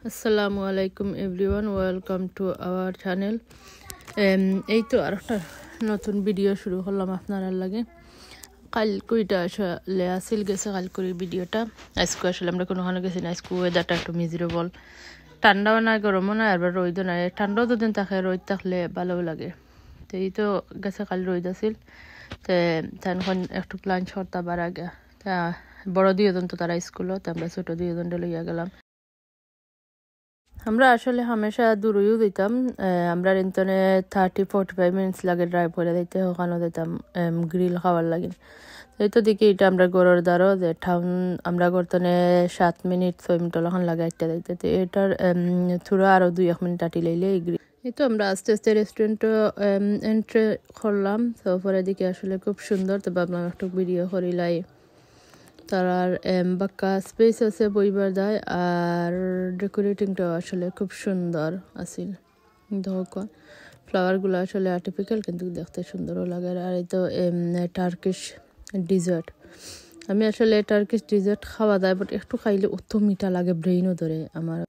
আসসালামু আলাইকুম everyone, welcome to our channel. এই তো আর একটা নতুন ভিডিও শুরু করলাম আপনারা লাগে। কাল কুইটা আসলে আসিল গেছে কাল করি ভিডিওটা। আজকে আসলে আমরা কোনোখানে গেছি না। আজকে ওয়েদারটা একটু মিজারেবল, ঠান্ডাও না গরমও না, আবার রোদও নাই। ঠান্ডাও দুদিন থাকে, রোদ থাকলে ভালোও লাগে। তো এই তো গেছে কাল রোদ আসিল, তো তখন একটু লাঞ্চ করতে আবার আগে তা বড় দুইজন তো তারা স্কুলও, তো আমরা ছোট দুইজন লইয়া গেলাম। আমরা আসলে হামেশা দূরেও দিতাম। আমরা রেন্তনে 30-45 মিনিটস লাগে ড্রাইভ করে দিতে, ওখানেও দিতাম গ্রিল খাওয়ার লাগে। এই তো দেখি এটা আমরা গড়ের দ্বারও যে টাউন আমরা করতনে 7 মিনিট 6 মিনিট ওখান লাগে একটা দিতে। তো এটার থুড়া আরও 2-1 মিনিট আটি লাইলে এই গ্রিল। এই তো আমরা আস্তে আস্তে রেস্টুরেন্টও এন্ট্রি করলাম। তো পরে দিকে আসলে খুব সুন্দর, তো ভাবলাম একটু ভিডিও করিলাই। তারার বাক্কা স্পেস আছে বইবার দেয়, আর ডেকোরেটিংটাও আসলে খুব সুন্দর আছিল। দেখো ফ্লাওয়ারগুলো আসলে আর্টিফিশিয়াল, কিন্তু দেখতে সুন্দরও লাগে। আর এই তো টার্কিশ ডিজার্ট, আমি আসলে টার্কিশ ডিজার্ট খাওয়া যায়, বাট একটু খাইলে অত মিঠা লাগে, ব্রেইনও ধরে আমার।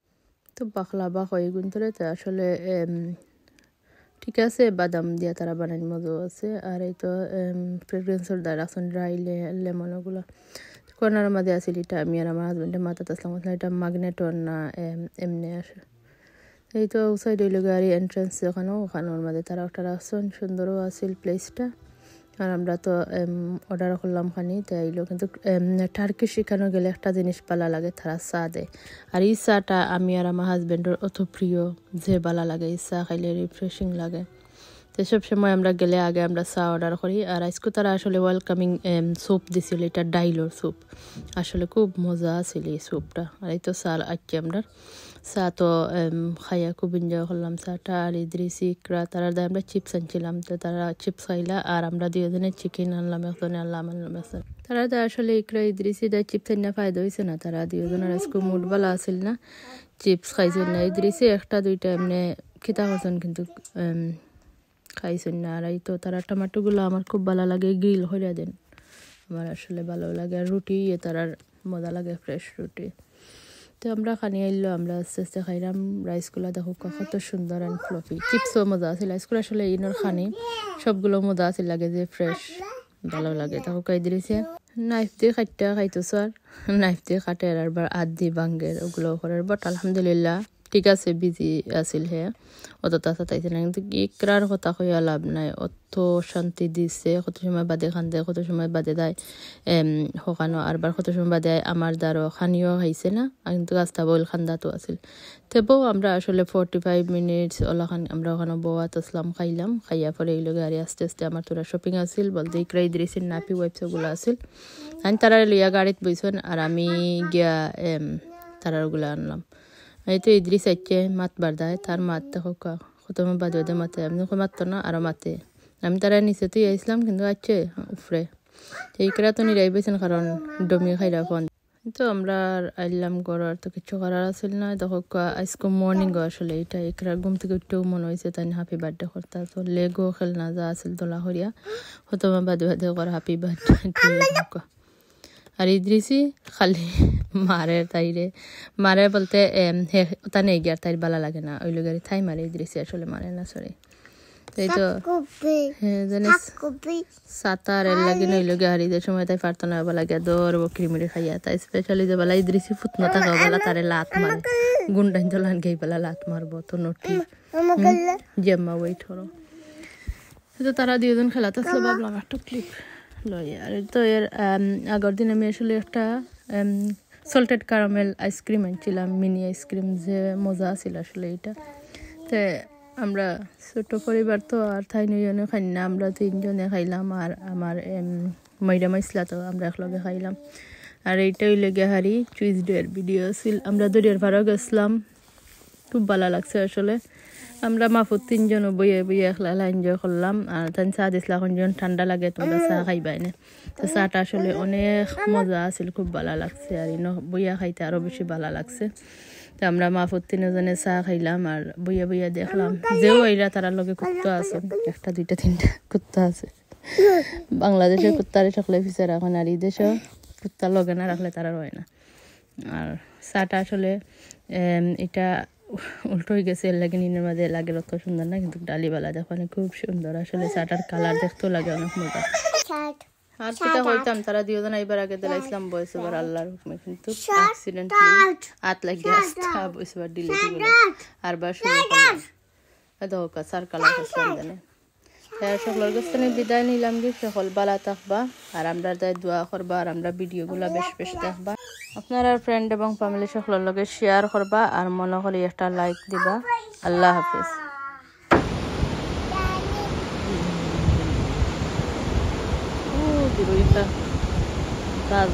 তো বাকলাবা হয়ে গুণ ধরে, তো আসলে ঠিক আছে, বাদাম দিয়া তারা বানানি মজাও আছে। আর এই তো ফ্রেগ্রেন্সের দ্বারা রাখছেন ড্রাই লেমনগুলো। কর্নার মধ্যে আসিল এটা, আমি আর আমার হাজব্যান্ডের মাথাতে আসলাম, এটা ম্যাগনেটর না এমনি আসে। এই তো সাইড হইল গাড়ি এন্ট্রান্স, ওখানোর মধ্যে তারা একটা রাখছেন, সুন্দরও আসিল প্লেসটা। আর আমরা তো অর্ডার করলাম খানি, তাই আইলো। কিন্তু টার্কিশ শিখানো গেলে একটা জিনিস ভালো লাগে, তারা চা দেয়। আর এই চাটা আমি আর আমার হাজব্যান্ডের অত প্রিয় যে ভালো লাগে, এই চা খাইলে রিফ্রেশিং লাগে। তো সব সময় আমরা গেলে আগে আমরা চা অর্ডার করি। আর আজকে তারা আসলে ওয়েলকামিং স্যুপ দিছিল, এটা ডাইলোর স্যুপ, আসলে খুব মজা আছিল এই স্যুপটা। আর এই তো চা আজকে আমরা চা তো খাইয়া খুব এনজয় করলাম চাটা। আর ইদ্রিসি ইকরা তারা দিয়ে আমরা চিপস আনছিলাম, তো তারা চিপস খাইলা, আর আমরা দুজনে চিকেন আনলাম, একজনে আনলাম তারা তো আসলে ইকরা ইদ্রিসি দেয় চিপস আনিয়া ফায়দা হয়েছে না, তারা দুজনের আজকে মুড ভালো আসিল না, চিপস খাইছেন না। ইদ্রিসি একটা দুইটা এমনি খিতা করছেন, কিন্তু খাইছেন না। আর এই তো তারা টমেটোগুলো আমার খুব ভালো লাগে, গ্রিল হইয়া দেন, আমার আসলে ভালো লাগে। আর রুটি তারার মজা লাগে, ফ্রেশ রুটি। তো আমরা খানি আইলো, আমরা আস্তে আস্তে খাইলাম। রাইসগুলো দেখো কত সুন্দর অ্যান্ড ফ্লফি। চিপসও মজা আছে, রাইসগুলো আসলে ইনোর খানি সবগুলো মজা আছে, লাগে যে ফ্রেশ ভালো লাগে। দেখো খাই দিয়েছে, নাইফ দিয়ে খাইটা খাইতেছ, আর নাইফ দিয়ে কাটে আর আদি বাঙ্গের ওগুলো করার। বাট আলহামদুলিল্লাহ ঠিক আছে, বিজি আছিল হে, অতটা চাইছে না। কিন্তু ইকরার কথা কইয়া লাভ নাই, অত শান্তি দিছে। কত সময় বাদে খান্দে, কত সময় বাদে দেয় হকানো, আরবার কত সময় বাদে আমার দ্বারও খানিও খাইছে না, কিন্তু রাস্তা বইল খান্দাতো আছিল। তবুও আমরা আসলে 45 মিনিটস ওলাখান আমরা ওখানে বোয়াত আসলাম, খাইলাম। খাইয়া পরে এইলো গাড়ি আস্তে আস্তে আমার তোরা শপিং আছিল, বলতে ইকরাই দিয়েছেন নাপি ওয়েবসাইটগুলো আছিল। আমি তারা লইয়া গাড়িত বইছেন, আর আমি গিয়া তারার ওগুলো আনলাম। এই তো ইদ্রিস আইছে মাতবার দেয়, তার মাত দেখো কত বাদে বাদে মাতে, আমি মাততো না আরও মাতে। আমি তারা নিচে তুই আইসলাম, কিন্তু আছে উফরে এইকরা তো নিরাই পেয়েছেন, কারণ ডমি খাইরা ফোন। তো আমরা আইলাম করার তো কিছু করার আসল না। দেখো আজকে মর্নিং আসলে এটা একরা ঘুম থেকে উঠতেও মনে হয়েছে তাই হ্যাপি বার্থডে করতে। তো লেগো খেলনা যা আসল তোলা হরিয়া হতো বাদে বাদে কর হ্যাপি বার্থডে। আর ইদ্রিসি খালি মারে তাইরে মারে বলতে তা নেই গিয়ার তাই ভালো লাগে না, ওই লোকের থাই মারে। ইদ্রিসি আসলে মারে না, সরি। তাই তো জানিস সাঁতার এর লাগে নইল গে হারিদের সময় তাই পারতো না, বেলা গিয়া দৌড় বকরিমিরি খাইয়া। তাই স্পেশালি যে বেলা ইদ্রিসি ফুটনা থাকা বেলা তারে লাত মারে, গুন্ডাইন জলান গেই বেলা লাত মারবো তো নটি জেম্মা ওয়েট হলো। তো তারা দুজন খেলাতে আসলে ভাবলাম একটা ক্লিপ লই। আর তো এর আগের দিন আমি আসলে একটা সল্টেড ক্যারামেল আইসক্রিম আনছিলাম, মিনি আইসক্রিম, যে মজা আছিল আসলে এটা। তো আমরা ছোট পরিবার তো, আর থাই নইজনে খাই না, আমরা 3 জনে খাইলাম, আর আমার ময়রা মাইসলা তো আমরা একলগে খাইলাম। আর এইটাই লেগে হারি টুইসডের ভিডিও ছিল, আমরা দরিয়ার ভাড়া গেছিলাম, খুব ভালো লাগছে আসলে। আমরা মাফুর 3 জন বইয়ে বইয়ে একলা এনজয় করলাম। আর তাই চা দিছিলাম, এখন ঠান্ডা লাগে তোমরা চা খাইবাই না। তো চাটা আসলে অনেক মজা আছিল, খুব ভালো লাগছে। আর বইয়া খাইতে আরও বেশি ভালো লাগছে। তো আমরা মাফুর 3 জনে চা খাইলাম, আর বইয়া বইয়া দেখলাম যেও এরা তারার লগে কুত্তা আছে, 1, 2, 3 কুত্তা আছে। বাংলাদেশের কুত্তারে থাকলে ফিসে রাখেন, আর এই দেশেও কুত্তা লগে না রাখলে তারা রয় না। আর চাটা আসলে এটা উল্টো হয়ে গেছে, এর লাগে নিনের মাঝে লাগে অত সুন্দর না, কিন্তু ডালিবালা দেখুন খুব সুন্দর। আসলে শার্টার কালার দেখতেও লাগে অনেক মজা। আর সেটা হইতাম তারা দুজন আইবার আগে দিলাইছিলাম ভয়েস ওভার আল্লাহর হুকমে, কিন্তু অ্যাক্সিডেন্টলি হাত লাগিয়ে আসতা ভয়েস ওভার ডিলিট হলো আর বার শুরু করলাম। দেখো সার কালার করছিলাম জানে। সকলের কাছ থেকে বিদায় নিলাম, কি সকল বালা থাকবা আর আমরা তাই দোয়া করবা আর আমরা ভিডিওগুলো বেশ বেশ দেখবা। আপনারা ফ্রেন্ড এবং ফ্যামিলি সকলের লগে শেয়ার করবা আর মনে করি একটা লাইক দিবা। আল্লাহ হাফেজ। কাজ